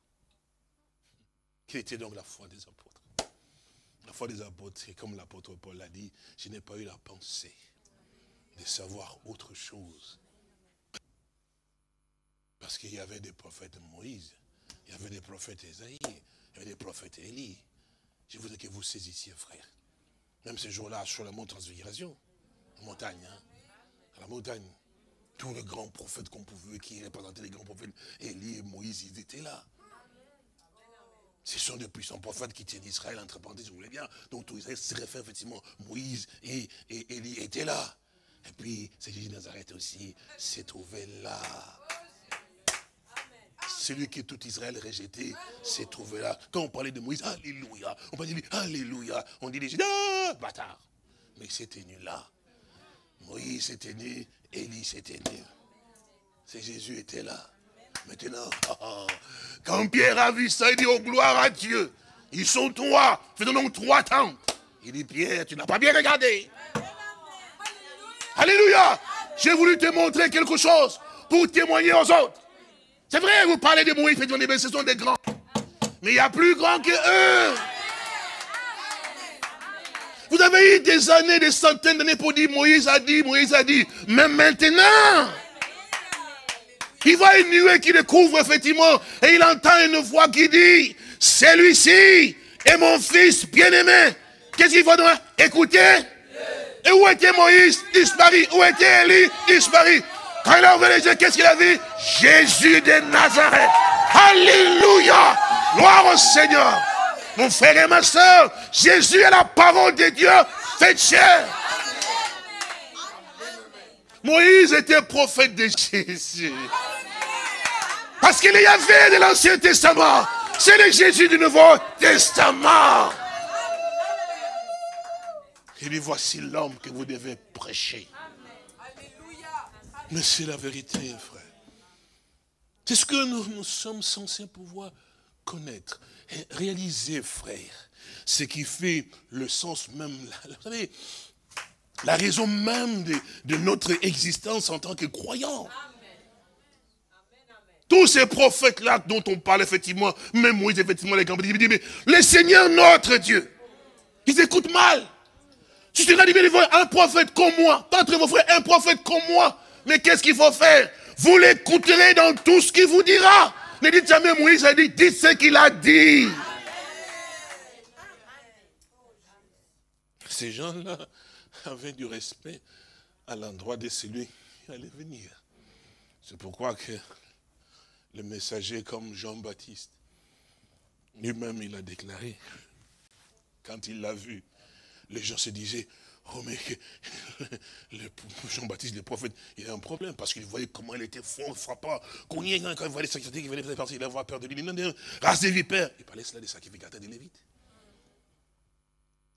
Quelle était donc la foi des apôtres? La foi des apôtres, c'est comme l'apôtre Paul l'a dit, je n'ai pas eu la pensée de savoir autre chose. Parce qu'il y avait des prophètes Moïse, il y avait des prophètes Ésaïe, il y avait des prophètes Élie. Je voudrais que vous saisissiez, frère. Même ce jour-là, sur la montagne Transfiguration, la montagne, à la montagne, tous les grands prophètes qu'on pouvait, qui représentaient les grands prophètes, Élie et Moïse, ils étaient là. Ce sont de puissants prophètes qui tiennent Israël, entre parenthèses, vous voulez bien. Donc tout Israël se réfère effectivement, Moïse et Élie étaient là. Et puis, c'est Jésus de Nazareth aussi s'est trouvé là. Celui que tout Israël rejeté s'est trouvé là. Quand on parlait de Moïse, alléluia. On parlait de lui, alléluia. On dit déjà, bâtard. Mais il s'est tenu là. Moïse s'est tenu, Élie s'est tenu. C'est Jésus était là. Maintenant, quand Pierre a vu ça, il dit, oh gloire à Dieu. Ils sont trois, faisons donc 3 tentes. Il dit, Pierre, tu n'as pas bien regardé. Alléluia. J'ai voulu te montrer quelque chose pour témoigner aux autres. C'est vrai, vous parlez de Moïse, ce sont des grands. Mais il y a plus grand que eux. Vous avez eu des années, des centaines d'années pour dire Moïse a dit, Moïse a dit. Mais maintenant, il voit une nuée qui le couvre effectivement et il entend une voix qui dit, celui-ci est mon fils bien-aimé. Qu'est-ce qu'il faut donc écouter? Et où était Moïse? Disparu. Où était Élie? Disparu. Quand il a ouvert les yeux, qu'est-ce qu'il a vu? Jésus de Nazareth. Alléluia. Gloire au Seigneur. Mon frère et ma soeur, Jésus est la parole de Dieu faite chair. Moïse était prophète de Jésus. Parce qu'il y avait de l'Ancien Testament. C'est le Jésus du Nouveau Testament. Il dit, voici l'homme que vous devez prêcher. Mais c'est la vérité, frère. C'est ce que nous sommes censés pouvoir connaître et réaliser, frère. Ce qui fait le sens même, vous savez, la raison même de notre existence en tant que croyants. Tous ces prophètes-là dont on parle, effectivement, même Moïse, effectivement, les grands, il dit, mais le Seigneur notre Dieu, ils écoutent mal. Si tu as dit, un prophète comme moi, pas entre vos frères, un prophète comme moi, mais qu'est-ce qu'il faut faire? Vous l'écouterez dans tout ce qu'il vous dira. Ne dites jamais, Moïse a dit, dites ce qu'il a dit. Ces gens-là avaient du respect à l'endroit de celui qui allait venir. C'est pourquoi que le messager comme Jean-Baptiste, lui-même il a déclaré, quand il l'a vu, les gens se disaient, oh mais Jean-Baptiste, le prophète, il a un problème, parce qu'il voyait comment il était fort, frappant, quand il voyait les sacrificateurs qui venaient partir, il avait peur de lui, il dit, race des vipères. Il parlait cela des sacrificateurs des Lévites,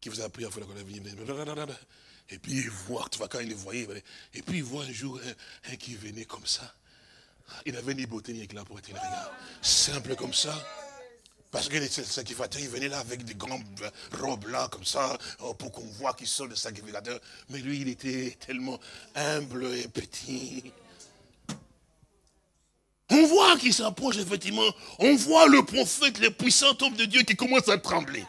qui vous a appris à faire la colère. Et puis il voit, tu vois, quand il les voyait, et puis il voit un jour un qui venait comme ça. Il n'avait ni beauté ni éclat pour être un regard. Simple comme ça. Parce que les sacrificateurs, ils venaient là avec des grandes robes là, comme ça, pour qu'on voit qu'ils sont des sacrificateurs. Mais lui, il était tellement humble et petit. On voit qu'il s'approche, effectivement. On voit le prophète, le puissant homme de Dieu qui commence à trembler.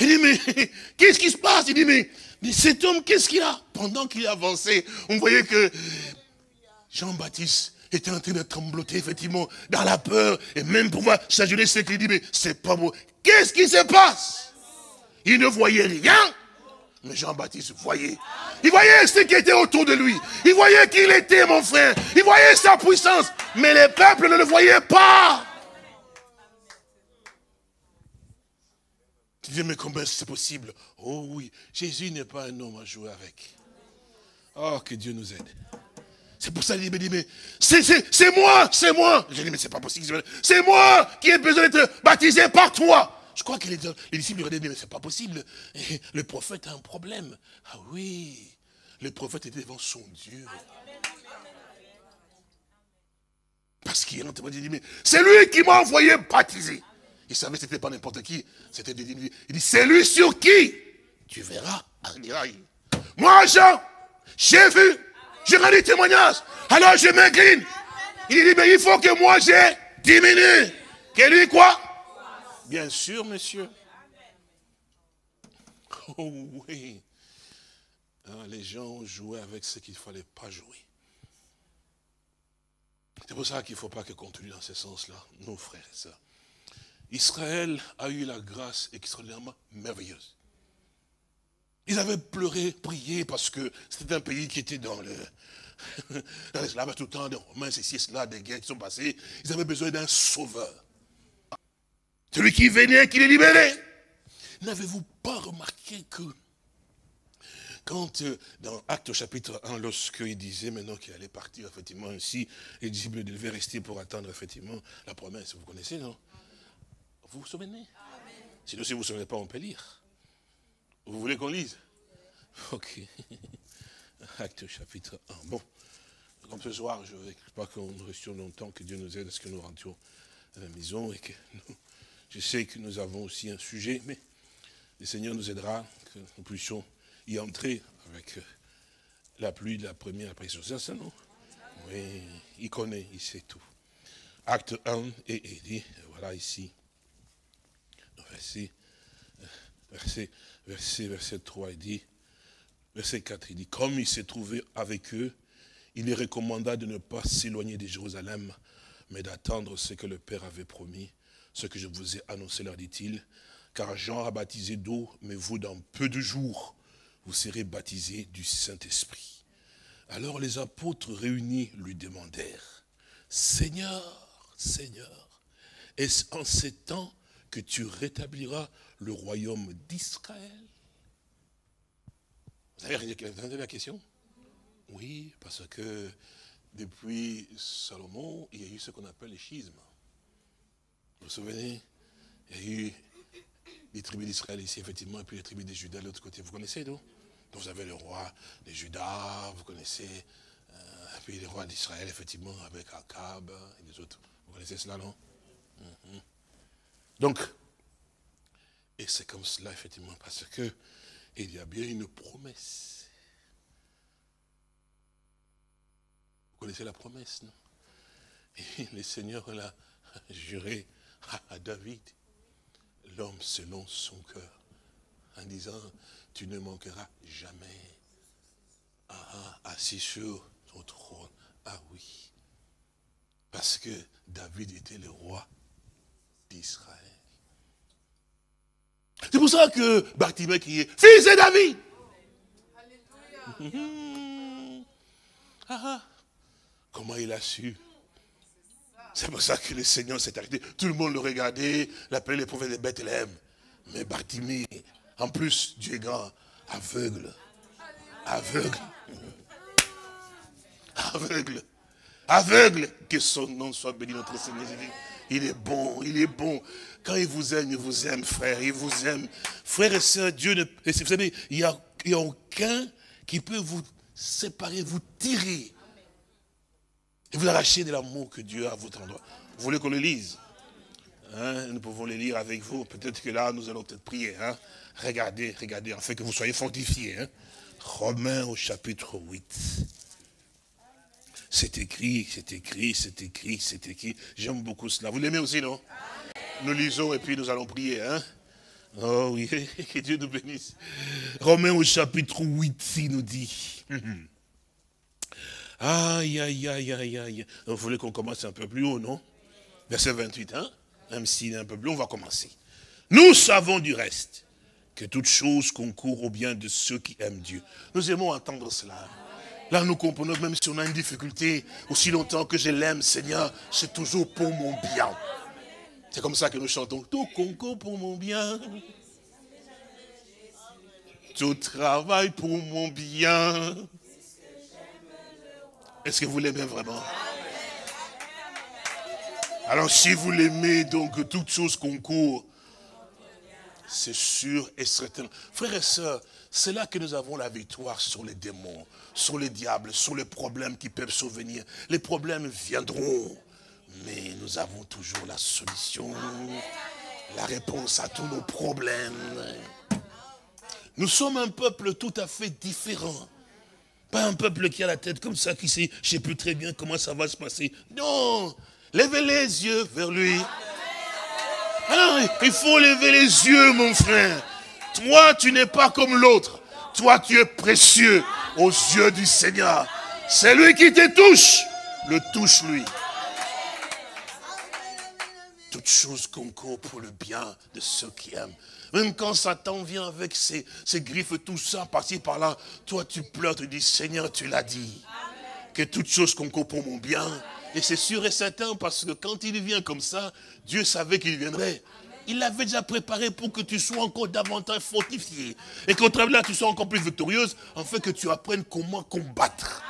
Il dit, mais qu'est-ce qui se passe? Il dit, mais cet homme, qu'est-ce qu'il a? Pendant qu'il avançait, on voyait que Jean-Baptiste était en train de trembloter, effectivement, dans la peur, et même pouvoir s'ajuler ce qu'il dit, mais c'est pas beau. Qu'est-ce qui se passe? Il ne voyait rien, mais Jean-Baptiste voyait. Il voyait ce qui était autour de lui. Il voyait qui il était, mon frère. Il voyait sa puissance, mais les peuples ne le voyaient pas. Tu dis, mais comment c'est possible? Oh oui, Jésus n'est pas un homme à jouer avec. Oh, que Dieu nous aide. C'est pour ça qu'il me dit, mais c'est moi. Je dis, mais c'est pas possible. C'est moi qui ai besoin d'être baptisé par toi. Je crois que les disciples lui ont dit, mais c'est pas possible. Et le prophète a un problème. Ah oui, le prophète était devant son Dieu. Parce qu'il dit, mais c'est lui qui m'a envoyé baptiser. Il savait que ce n'était pas n'importe qui. C'était il dit, c'est lui sur qui tu verras. Moi, Jean, j'ai vu. Je rends des témoignages. Alors je m'incline. Il dit, mais il faut que moi j'ai diminué. Que lui quoi? Bien sûr, monsieur. Oh oui. Alors, les gens jouaient avec ce qu'il ne fallait pas jouer. C'est pour ça qu'il ne faut pas que continue dans ce sens-là, nos frères et sœurs. Israël a eu la grâce extraordinairement merveilleuse. Ils avaient pleuré, prié, parce que c'était un pays qui était dans l'esclavage tout le temps, des Romains, ceci et cela, des guerres qui sont passées. Ils avaient besoin d'un sauveur. Celui qui venait, qui les libérait. N'avez-vous pas remarqué que, quand dans Actes au chapitre 1, lorsqu'il disait maintenant qu'il allait partir, effectivement, ainsi, les disciples devaient rester pour attendre, effectivement, la promesse. Vous connaissez, non? Vous vous souvenez? Sinon, si vous ne vous souvenez pas, on peut lire. Vous voulez qu'on lise? Ok. Acte chapitre 1. Bon, comme ce soir, je ne veux pas qu'on restions longtemps, que Dieu nous aide à ce que nous rentrions à la maison et que je sais que nous avons aussi un sujet, mais le Seigneur nous aidera, que nous puissions y entrer avec La pluie de la première apparition. C'est ça, non? Oui, il connaît, il sait tout. Acte 1, et il dit, voilà ici, verset 3, il dit, verset 4, il dit, comme il s'est trouvé avec eux, il les recommanda de ne pas s'éloigner de Jérusalem, mais d'attendre ce que le Père avait promis, ce que je vous ai annoncé, leur dit-il, car Jean a baptisé d'eau, mais vous, dans peu de jours, vous serez baptisés du Saint-Esprit. Alors les apôtres réunis lui demandèrent, Seigneur, Seigneur, est-ce en ces temps que tu rétabliras le royaume d'Israël? Vous avez entendu la question? Oui, parce que depuis Salomon, il y a eu ce qu'on appelle les schismes. Vous vous souvenez? Il y a eu les tribus d'Israël ici, effectivement, et puis les tribus de Juda de l'autre côté. Vous connaissez, non? Donc vous avez le roi de Juda, vous connaissez, et puis les rois d'Israël, effectivement, avec Akab et les autres. Vous connaissez cela, non? Donc, et c'est comme cela, effectivement, parce que il y a bien une promesse. Vous connaissez la promesse, non? Et le Seigneur l'a juré à David, l'homme selon son cœur, en disant, tu ne manqueras jamais assis sur ton trône. Ah oui, parce que David était le roi d'Israël. C'est pour ça que Bartimée criait, fils de David. Comment il a su? C'est pour ça que le Seigneur s'est arrêté. Tout le monde le regardait, l'appelait les prophètes de Bethléem. Mais Bartimée, en plus, Dieu est grand, aveugle. Aveugle. Que son nom soit béni, notre Seigneur Jésus. Il est bon, il est bon. Quand il vous aime, frère, il vous aime. Frères et sœurs, Dieu ne... Vous savez, il n'y a aucun qui peut vous séparer, vous tirer. Et vous arracher de l'amour que Dieu a à votre endroit. Vous voulez qu'on le lise? Nous pouvons le lire avec vous. Peut-être que là, nous allons peut-être prier. Regardez, afin que vous soyez fortifiés. Romains au chapitre 8. C'est écrit. J'aime beaucoup cela. Vous l'aimez aussi, non? Nous lisons et puis nous allons prier. Oh oui, que Dieu nous bénisse. Romains au chapitre 8, il nous dit. Aïe. Vous voulez qu'on commence un peu plus haut, non? Verset 28, Même s'il est un peu plus haut, on va commencer. Nous savons du reste que toute chose concourt au bien de ceux qui aiment Dieu. Nous aimons entendre cela. Là, nous comprenons, même si on a une difficulté, aussi longtemps que je l'aime, Seigneur, c'est toujours pour mon bien. C'est comme ça que nous chantons. Tout concourt pour mon bien. Tout travaille pour mon bien. Est-ce que vous l'aimez vraiment? Alors si vous l'aimez, donc toute chose concourt, c'est sûr et certain. Frères et sœurs, c'est là que nous avons la victoire sur les démons, sur les diables, sur les problèmes qui peuvent survenir. Les problèmes viendront, mais nous avons toujours la solution, la réponse à tous nos problèmes. Nous sommes un peuple tout à fait différent. Pas un peuple qui a la tête comme ça, qui sait, je ne sais plus très bien comment ça va se passer. Non, levez les yeux vers lui. Alors, il faut lever les yeux, mon frère. Toi, tu n'es pas comme l'autre. Toi, tu es précieux aux yeux du Seigneur. C'est lui qui te touche. Le touche, lui. Toute chose concourt pour le bien de ceux qui aiment. Même quand Satan vient avec ses griffes, tout ça, par-ci, par-là, toi, tu pleures, tu dis, Seigneur, tu l'as dit. Que toute chose concourt pour mon bien. Et c'est sûr et certain, parce que quand il vient comme ça, Dieu savait qu'il viendrait. Il l'avait déjà préparé pour que tu sois encore davantage fortifié. Et qu'au travers de là, tu sois encore plus victorieuse, afin que tu apprennes comment combattre.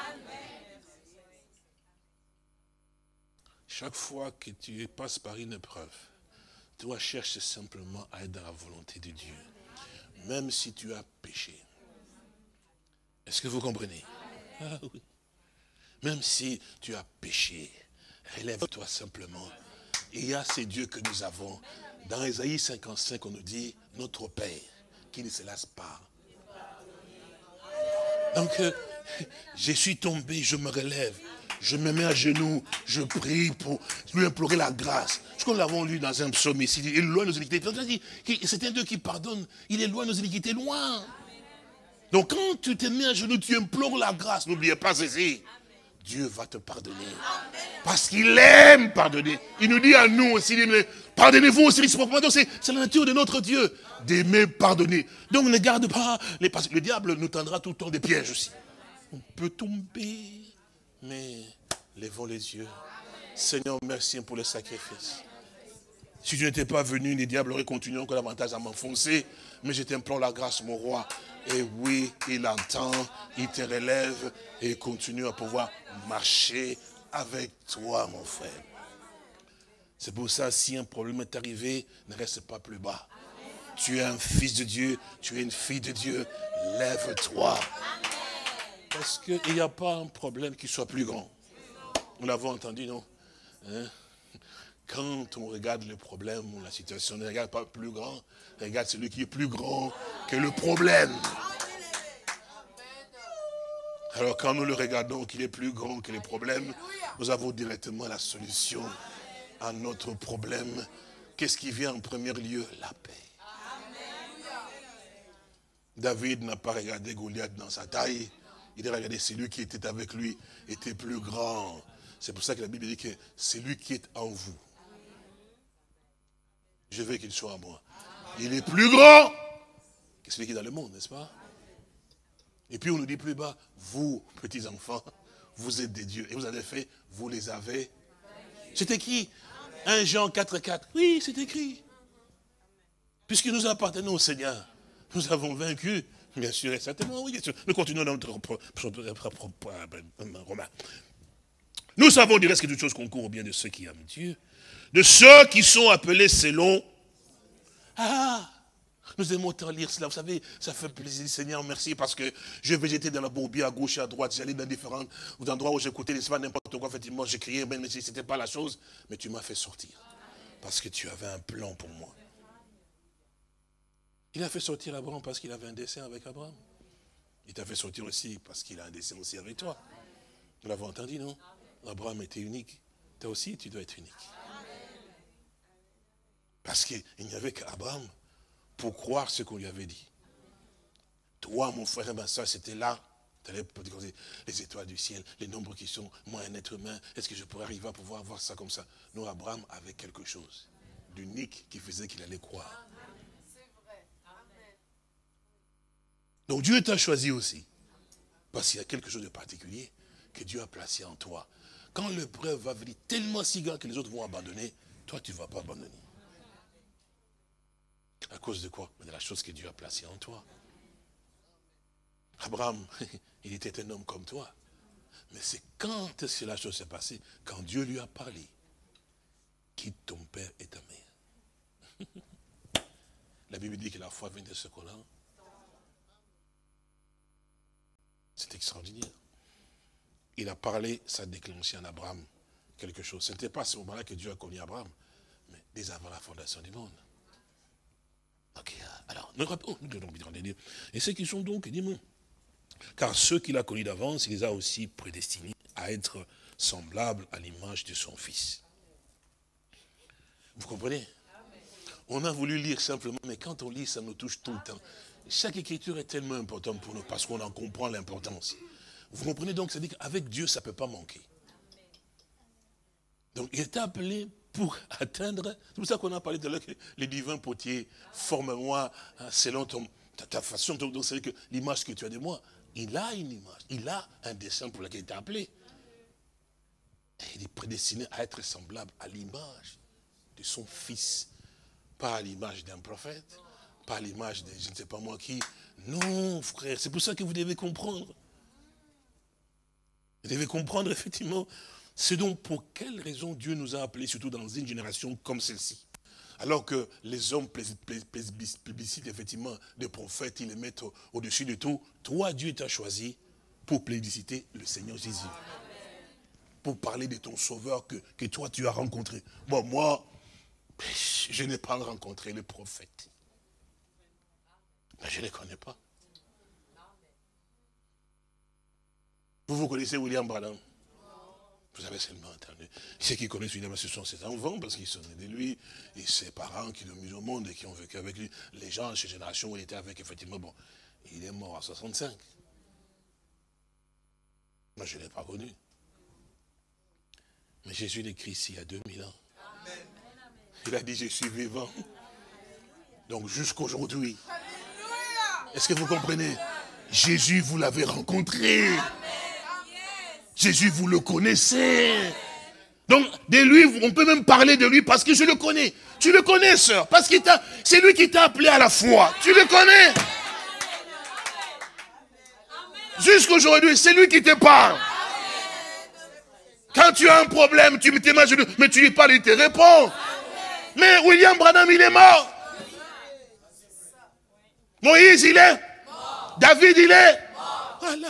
Chaque fois que tu passes par une épreuve, toi cherche simplement à être dans la volonté de Dieu. Même si tu as péché. Est-ce que vous comprenez? Ah oui. Même si tu as péché, relève-toi simplement. Il y a ces dieux que nous avons. Dans Ésaïe 55, on nous dit, notre Père, qui ne se lasse pas. Donc, Je suis tombé, je me relève. Je me mets à genoux, je prie pour lui implorer la grâce. Ce qu'on l'avons lu dans un psaume ici, il est loin de nos iniquités. C'est un Dieu qui pardonne, il est loin de nos iniquités, loin. Donc quand tu te mets à genoux, tu implores la grâce, n'oubliez pas ceci. Dieu va te pardonner. Parce qu'il aime pardonner. Il nous dit à nous aussi, pardonnez-vous aussi réciproquement. Donc c'est la nature de notre Dieu, d'aimer pardonner. Donc ne garde pas, parce que le diable nous tendra tout le temps des pièges aussi. On peut tomber, mais lèvons les yeux. Seigneur, merci pour le sacrifice. Si tu n'étais pas venu, les diables auraient continué encore davantage à m'enfoncer. Mais je t'implore la grâce, mon roi. Et oui, il entend, il te relève et continue à pouvoir marcher avec toi, mon frère. C'est pour ça, si un problème est arrivé, ne reste pas plus bas. Tu es un fils de Dieu, tu es une fille de Dieu, lève-toi. Parce qu'il n'y a pas un problème qui soit plus grand. Nous l'avons entendu, non? Hein? Quand on regarde le problème ou la situation, ne regarde pas plus grand, regarde celui qui est plus grand que le problème. Alors quand nous le regardons qu'il est plus grand que les problèmes, nous avons directement la solution à notre problème. Qu'est-ce qui vient en premier lieu? La paix. David n'a pas regardé Goliath dans sa taille, il a regardé celui qui était avec lui, était plus grand. C'est pour ça que la Bible dit que celui qui est en vous, je veux qu'il soit en moi. Il est plus grand que celui qui est dans le monde, n'est-ce pas? Et puis on nous dit plus bas, vous, petits enfants, vous êtes des dieux. Et vous avez fait, vous les avez. C'est écrit. 1 Jean 4,4. Oui, c'est écrit. Puisque nous appartenons au Seigneur, nous avons vaincu, bien sûr et certainement, oui, bien sûr. Nous continuons notre romain. Nous savons du reste que toutes choses concourent au bien de ceux qui aiment Dieu, de ceux qui sont appelés selon... Ah, nous aimons tant lire cela, vous savez, ça fait plaisir, Seigneur, merci, parce que je végétais dans la bourbière à gauche et à droite, j'allais dans différents endroits où j'écoutais, pas n'importe quoi, effectivement, je criais, mais ce n'était pas la chose, mais tu m'as fait sortir, parce que tu avais un plan pour moi. Il a fait sortir Abraham parce qu'il avait un dessein avec Abraham. Il t'a fait sortir aussi parce qu'il a un dessein aussi avec toi. Nous l'avons entendu, non? Abraham était unique. Toi aussi, tu dois être unique. Parce qu'il n'y avait qu'Abraham pour croire ce qu'on lui avait dit. Toi, mon frère et ma soeur, c'était là. Tu allais les étoiles du ciel, les nombres qui sont, moi, un être humain, est-ce que je pourrais arriver à pouvoir voir ça comme ça? Non, Abraham avait quelque chose d'unique qui faisait qu'il allait croire. Donc Dieu t'a choisi aussi. Parce qu'il y a quelque chose de particulier que Dieu a placé en toi. Quand l'épreuve va venir tellement si grand que les autres vont abandonner, toi tu ne vas pas abandonner. À cause de quoi? De la chose que Dieu a placée en toi. Abraham, il était un homme comme toi. Mais c'est quand est-ce que la chose s'est passée? Quand Dieu lui a parlé. Quitte ton père et ta mère. La Bible dit que la foi vient de ce qu'on a. C'est extraordinaire. Il a parlé, ça a déclenché en Abraham quelque chose. Ce n'était pas à ce moment-là que Dieu a connu Abraham, mais dès avant la fondation du monde. Ok, alors, nous devons dire. Et ceux qui sont donc, dis-moi, car ceux qu'il a connus d'avance, il les a aussi prédestinés à être semblables à l'image de son Fils. Vous comprenez? On a voulu lire simplement, mais quand on lit, ça nous touche tout le temps. Chaque écriture est tellement importante pour nous parce qu'on en comprend l'importance. Vous comprenez donc, c'est-à-dire qu'avec Dieu, ça ne peut pas manquer. Donc il est appelé pour atteindre, c'est pour ça qu'on a parlé de l'heure que les divins potiers, forme-moi selon ta façon, donc c'est-à-dire que l'image que tu as de moi, il a une image, il a un dessein pour lequel il t'a appelé. Et il est prédestiné à être semblable à l'image de son Fils, pas à l'image d'un prophète, pas à l'image de je ne sais pas moi qui. Non, frère, c'est pour ça que vous devez comprendre. Vous devez comprendre effectivement, c'est donc pour quelle raison Dieu nous a appelés, surtout dans une génération comme celle-ci. Alors que les hommes plébiscitent effectivement des prophètes, ils les mettent au-dessus de tout. Toi, Dieu t'a choisi pour plébisciter le Seigneur Jésus. Pour parler de ton sauveur que toi tu as rencontré. Bon, moi, je n'ai pas rencontré le prophète. Mais je ne les connais pas. Vous connaissez William Branham? Vous avez seulement entendu. Ceux qui connaissent William, ce sont ses enfants, parce qu'ils sont nés de lui, et ses parents qui l'ont mis au monde et qui ont vécu avec lui. Les gens de cette génération où il était avec, effectivement, bon, il est mort à 65. Moi, je ne l'ai pas connu. Mais Jésus est Christ il y a 2000 ans. Il a dit, je suis vivant. Donc, jusqu'aujourd'hui. Est-ce que vous comprenez? Jésus, vous l'avez rencontré. Jésus, vous le connaissez. Donc, de lui, on peut même parler de lui parce que je le connais. Tu le connais, sœur, parce que c'est lui qui t'a appelé à la foi. Tu le connais. Jusqu'aujourd'hui, c'est lui qui te parle. Quand tu as un problème, tu me t'imagines, mais tu lui parles, il te répond. Mais William Branham, il est mort. Moïse, il est. David, il est. Voilà.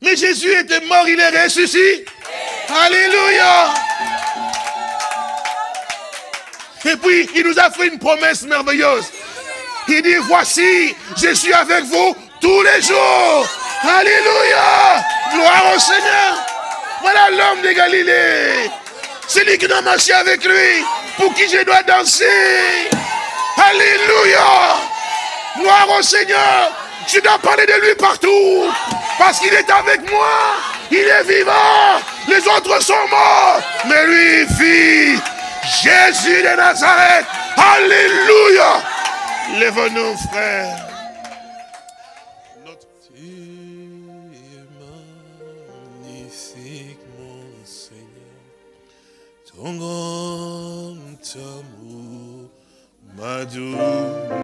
Mais Jésus était mort, il est ressuscité. Alléluia. Et puis, il nous a fait une promesse merveilleuse. Il dit, voici, je suis avec vous tous les jours. Alléluia. Gloire au Seigneur. Voilà l'homme de Galilée. C'est lui qui doit marcher avec lui. Pour qui je dois danser. Alléluia. Gloire au Seigneur. Je dois parler de lui partout. Parce qu'il est avec moi. Il est vivant. Les autres sont morts. Mais lui, il vit. Jésus de Nazareth. Alléluia. Lève-nous, frère. Tu es magnifique, mon Seigneur. Ton grand amour m'a donné.